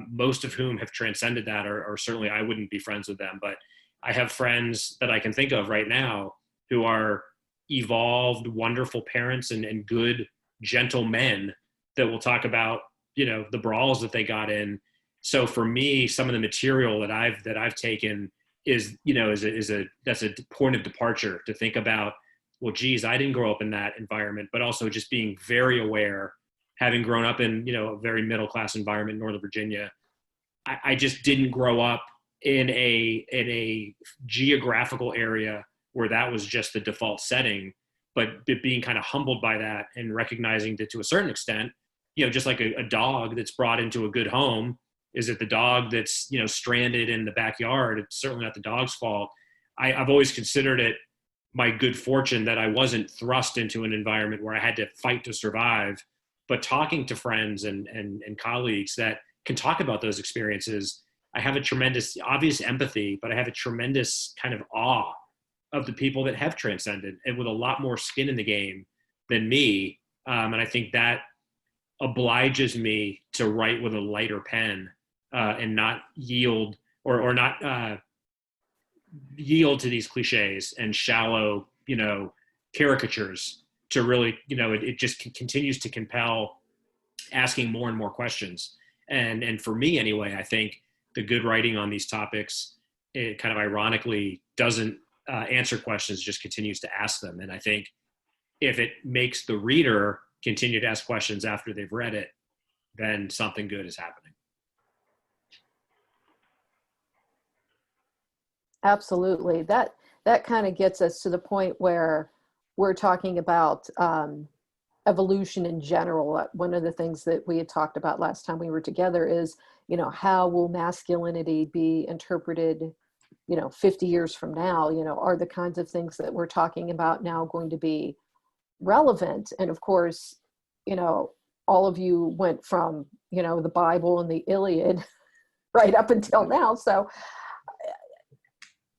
Speaker 4: most of whom have transcended that, or certainly I wouldn't be friends with them. But I have friends that I can think of right now who are evolved, wonderful parents and good, gentle men that will talk about, the brawls that they got in. So for me, some of the material that I've taken is that's a point of departure to think about, well, geez, I didn't grow up in that environment, but also just being very aware, having grown up in, a very middle-class environment in Northern Virginia. I just didn't grow up in a geographical area where that was just the default setting, but being kind of humbled by that and recognizing that to a certain extent, just like a dog that's brought into a good home, is it the dog that's, stranded in the backyard? It's certainly not the dog's fault. I've always considered it my good fortune that I wasn't thrust into an environment where I had to fight to survive, but talking to friends and colleagues that can talk about those experiences, I have a tremendous, obvious empathy, but I have a tremendous kind of awe of the people that have transcended and with a lot more skin in the game than me. And I think that obliges me to write with a lighter pen and not yield or not yield to these cliches and shallow, caricatures to really, it just continues to compel asking more and more questions. And for me anyway, I think the good writing on these topics, it kind of ironically doesn't answer questions, just continues to ask them. And I think if it makes the reader continue to ask questions after they've read it, then something good is happening.
Speaker 3: Absolutely. That kind of gets us to the point where we're talking about evolution in general. One of the things that we had talked about last time we were together is, how will masculinity be interpreted, 50 years from now? Are the kinds of things that we're talking about now going to be relevant? And of course, all of you went from, the Bible and the Iliad right up until now. So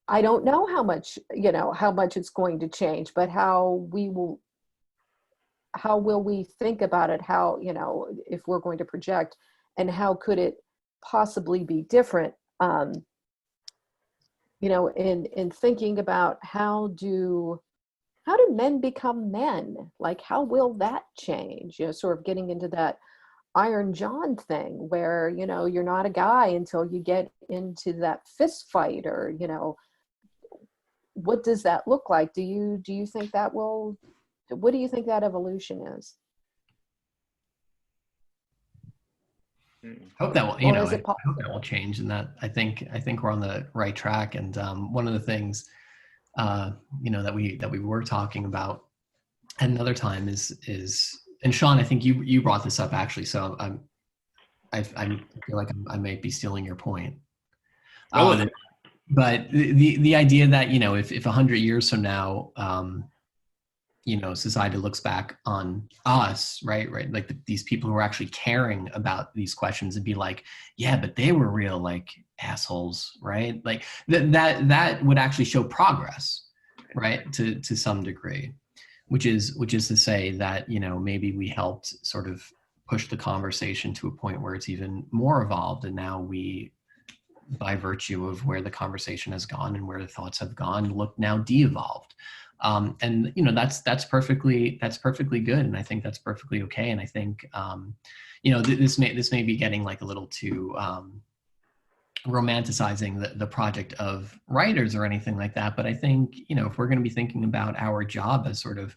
Speaker 3: I don't know how much it's going to change, but how will we think about it? How, if we're going to project, and how could it possibly be different? In thinking about how do men become men? Like, how will that change? Sort of getting into that Iron John thing where, you're not a guy until you get into that fist fight, or, what does that look like? Do you think that what do you think that evolution is?
Speaker 2: I hope that will, I hope that will change, and that I think we're on the right track. And one of the things, that we were talking about at another time is, and Sean, I think you brought this up actually. So I feel like I might be stealing your point. But the idea that, if 100 years from now, society looks back on us, right? Like these people who are actually caring about these questions and be like, yeah, but they were real, like, assholes, right? Like that would actually show progress, right? To some degree, which is to say that, maybe we helped sort of push the conversation to a point where it's even more evolved. And now we, by virtue of where the conversation has gone and where the thoughts have gone, look now de-evolved. And that's perfectly good, and I think that's perfectly okay. And I think this may be getting like a little too romanticizing the project of writers or anything like that. But I think if we're going to be thinking about our job as sort of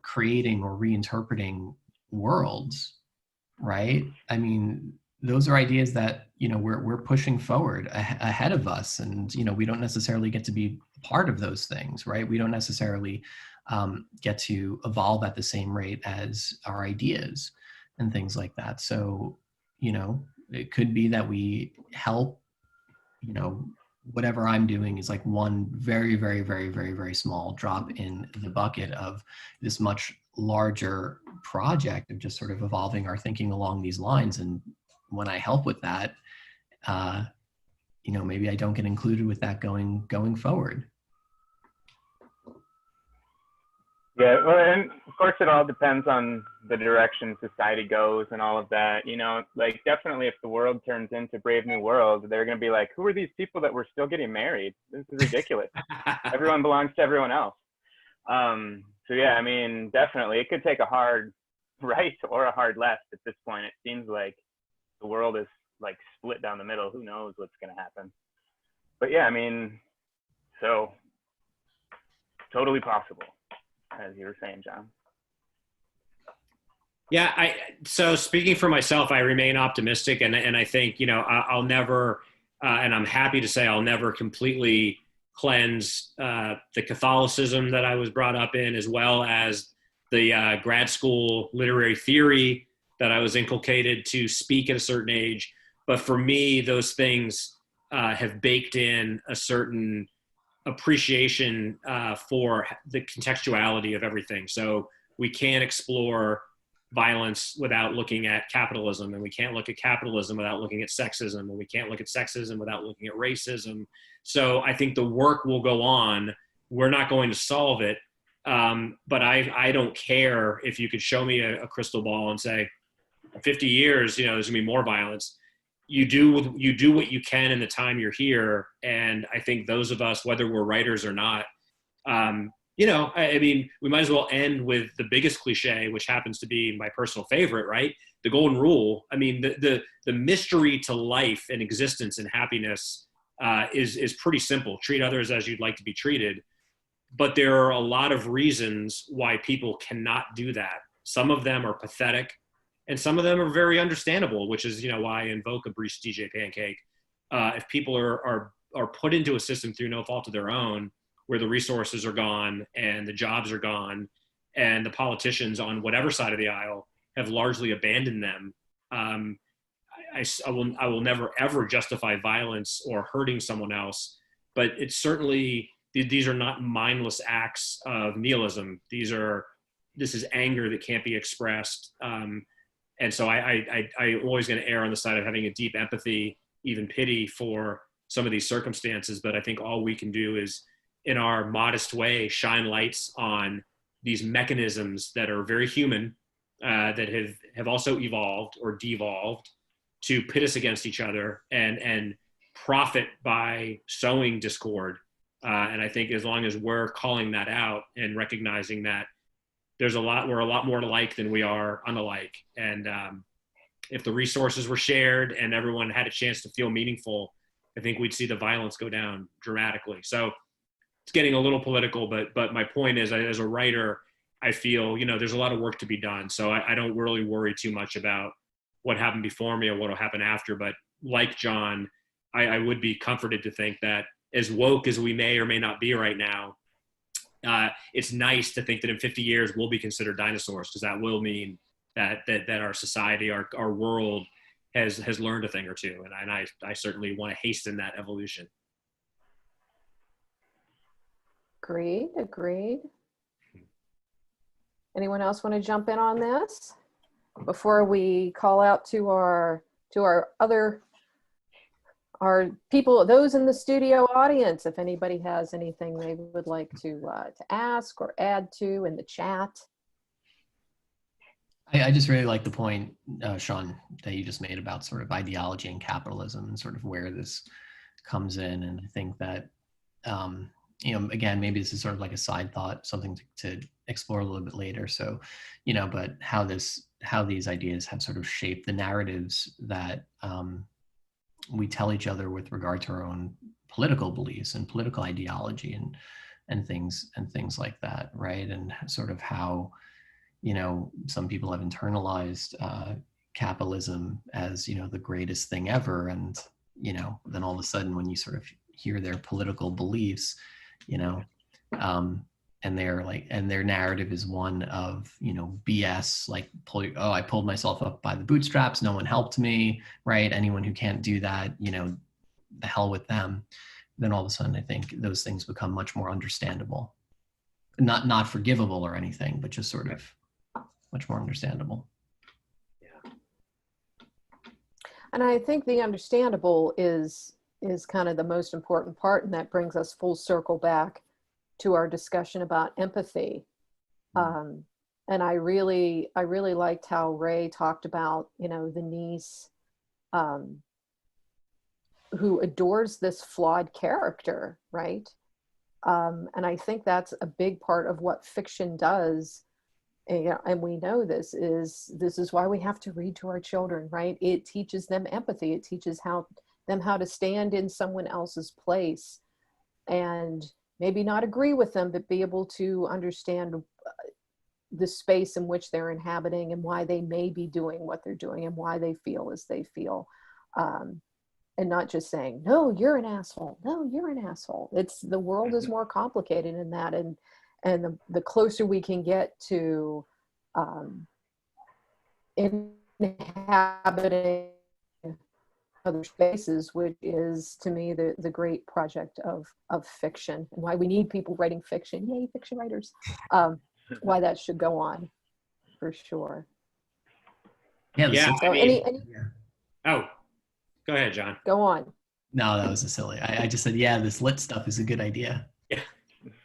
Speaker 2: creating or reinterpreting worlds, right? I mean, those are ideas that we're pushing forward ahead of us, and we don't necessarily get to be part of those things, right? We don't necessarily get to evolve at the same rate as our ideas and things like that. So it could be that we help. Whatever I'm doing is like one very, very, very, very, very small drop in the bucket of this much larger project of just sort of evolving our thinking along these lines. And when I help with that, maybe I don't get included with that going forward.
Speaker 1: Yeah, well, and of course it all depends on the direction society goes and all of that. Like definitely if the world turns into Brave New World, they're going to be like, who are these people that we're still getting married? This is ridiculous. Everyone belongs to everyone else. So yeah, I mean, definitely it could take a hard right or a hard left at this point. It seems like the world is like split down the middle. Who knows what's going to happen? But yeah, I mean, so totally possible, as you were saying, Jon.
Speaker 4: Yeah, so speaking for myself, I remain optimistic, and I think I'll never, and I'm happy to say I'll never completely cleanse the Catholicism that I was brought up in, as well as the grad school literary theory that I was inculcated to speak at a certain age. But for me, those things have baked in a certain appreciation for the contextuality of everything. So we can't explore violence without looking at capitalism, and we can't look at capitalism without looking at sexism, and we can't look at sexism without looking at racism. So I think the work will go on. We're not going to solve it, but I don't care if you could show me a crystal ball and say 50 years, there's gonna be more violence. You do what you can in the time you're here. And I think those of us, whether we're writers or not, I mean, we might as well end with the biggest cliche, which happens to be my personal favorite, right? The golden rule. I mean, the mystery to life and existence and happiness is pretty simple. Treat others as you'd like to be treated. But there are a lot of reasons why people cannot do that. Some of them are pathetic, and some of them are very understandable, which is, why I invoke a brief DJ Pancake. If people are put into a system through no fault of their own, where the resources are gone and the jobs are gone, and the politicians on whatever side of the aisle have largely abandoned them, I will never ever justify violence or hurting someone else. But it's certainly, these are not mindless acts of nihilism. This is anger that can't be expressed. And so I'm always going to err on the side of having a deep empathy, even pity for some of these circumstances. But I think all we can do is, in our modest way, shine lights on these mechanisms that are very human, that have also evolved or devolved to pit us against each other and profit by sowing discord. And I think as long as we're calling that out and recognizing that we're a lot more alike than we are unalike. And if the resources were shared and everyone had a chance to feel meaningful, I think we'd see the violence go down dramatically. So it's getting a little political, but my point is, as a writer, I feel, there's a lot of work to be done. So I don't really worry too much about what happened before me or what will happen after. But like Jon, I would be comforted to think that as woke as we may or may not be right now, it's nice to think that in 50 years we'll be considered dinosaurs, because that will mean that our society, our world has learned a thing or two. And I certainly want to hasten that evolution.
Speaker 3: Agreed. Anyone else want to jump in on this before we call out to our people, those in the studio audience, if anybody has anything they would like to ask or add to in the chat?
Speaker 2: I just really like the point, Sean, that you just made about sort of ideology and capitalism and sort of where this comes in. And I think that, again, maybe this is sort of like a side thought, something to explore a little bit later. So, but how these ideas have sort of shaped the narratives that we tell each other with regard to our own political beliefs and political ideology and things like that, right? And sort of how, some people have internalized capitalism as, the greatest thing ever. And, then all of a sudden when you sort of hear their political beliefs, and their narrative is one of, BS, like, I pulled myself up by the bootstraps, no one helped me, right? Anyone who can't do that, the hell with them. Then all of a sudden, I think those things become much more understandable, not forgivable or anything, but just sort of much more understandable.
Speaker 3: And I think the understandable is is kind of the most important part, and that brings us full circle back to our discussion about empathy. And I really liked how Ray talked about, you know, the niece who adores this flawed character, right? And I think that's a big part of what fiction does. And we know this is why we have to read to our children, right? It teaches them empathy. It teaches them how to stand in someone else's place and maybe not agree with them, but be able to understand the space in which they're inhabiting and why they may be doing what they're doing and why they feel as they feel. And not just saying, no, you're an asshole. No, you're an asshole. The world is more complicated in that. And the closer we can get to inhabiting other spaces, which is to me the great project of fiction, and why we need people writing fiction. Yay, fiction writers. Why that should go on, for sure.
Speaker 2: Yeah.
Speaker 3: So any
Speaker 4: Oh, go ahead, John.
Speaker 3: go on.
Speaker 2: No, that was a silly. I just said, yeah, this lit stuff is a good idea.
Speaker 4: Yeah.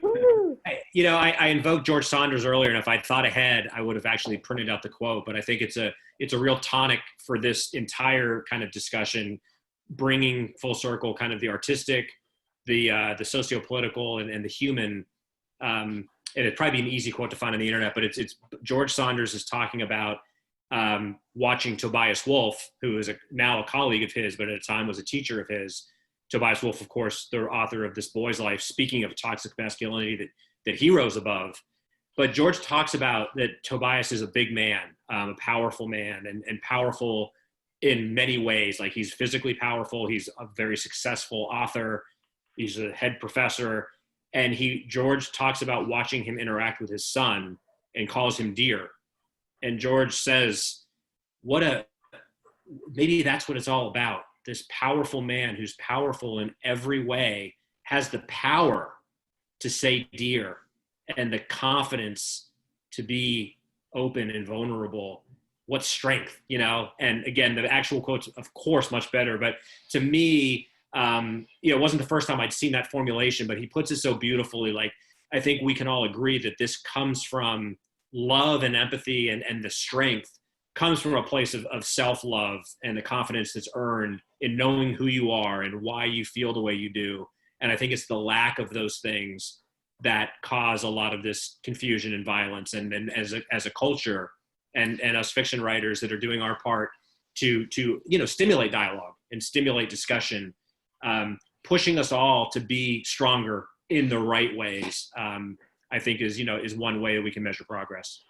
Speaker 3: Woo!
Speaker 4: I invoked George Saunders earlier, and if I'd thought ahead, I would have actually printed out the quote. But I think it's a real tonic for this entire kind of discussion, bringing full circle kind of the artistic, the socio-political, and the human. And it'd probably be an easy quote to find on the internet, but it's George Saunders is talking about watching Tobias Wolff, who is now a colleague of his, but at the time was a teacher of his. Tobias Wolff, of course, the author of This Boy's Life, speaking of toxic masculinity that he rose above. But George talks about that Tobias is a big man, a powerful man, and powerful in many ways. Like, he's physically powerful. He's a very successful author. He's a head professor. And George talks about watching him interact with his son and calls him dear. And George says, maybe that's what it's all about. This powerful man who's powerful in every way has the power to say dear and the confidence to be open and vulnerable. What strength, you know? And again, the actual quote's, of course, much better. But to me, it wasn't the first time I'd seen that formulation, but he puts it so beautifully. Like, I think we can all agree that this comes from love and empathy, and the strength comes from a place of self-love and the confidence that's earned in knowing who you are and why you feel the way you do. And I think it's the lack of those things that cause a lot of this confusion and violence. And as a culture and us fiction writers that are doing our part to stimulate dialogue and stimulate discussion, pushing us all to be stronger in the right ways, I think is one way that we can measure progress.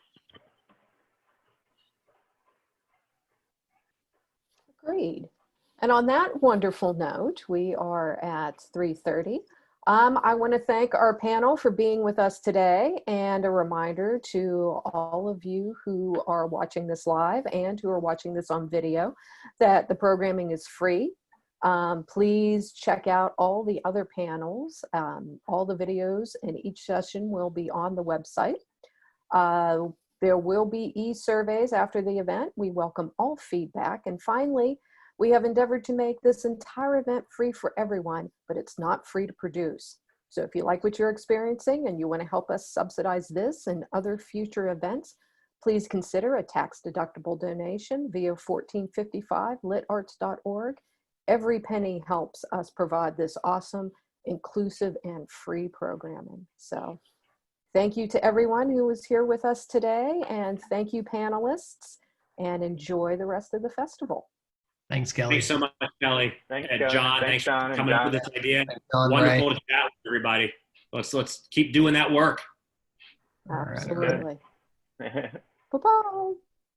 Speaker 3: Agreed. And on that wonderful note, we are at 3:30. I want to thank our panel for being with us today, and a reminder to all of you who are watching this live and who are watching this on video that the programming is free. Please check out all the other panels. All the videos in each session will be on the website. There will be e-surveys after the event. We welcome all feedback. And finally, we have endeavored to make this entire event free for everyone, but it's not free to produce. So if you like what you're experiencing and you want to help us subsidize this and other future events, please consider a tax-deductible donation via 1455litarts.org. Every penny helps us provide this awesome, inclusive, and free programming. So thank you to everyone who was here with us today, and thank you, panelists, and enjoy the rest of the festival.
Speaker 2: Thanks, Kelley.
Speaker 4: Thanks so much, Kelley.
Speaker 1: Thanks,
Speaker 4: And
Speaker 1: Kelley.
Speaker 4: John, thanks
Speaker 1: John,
Speaker 4: for coming up with this idea.
Speaker 2: John,
Speaker 4: Wonderful to chat with everybody. Let's keep doing that work.
Speaker 3: Absolutely.
Speaker 1: Right.
Speaker 3: Bye-bye.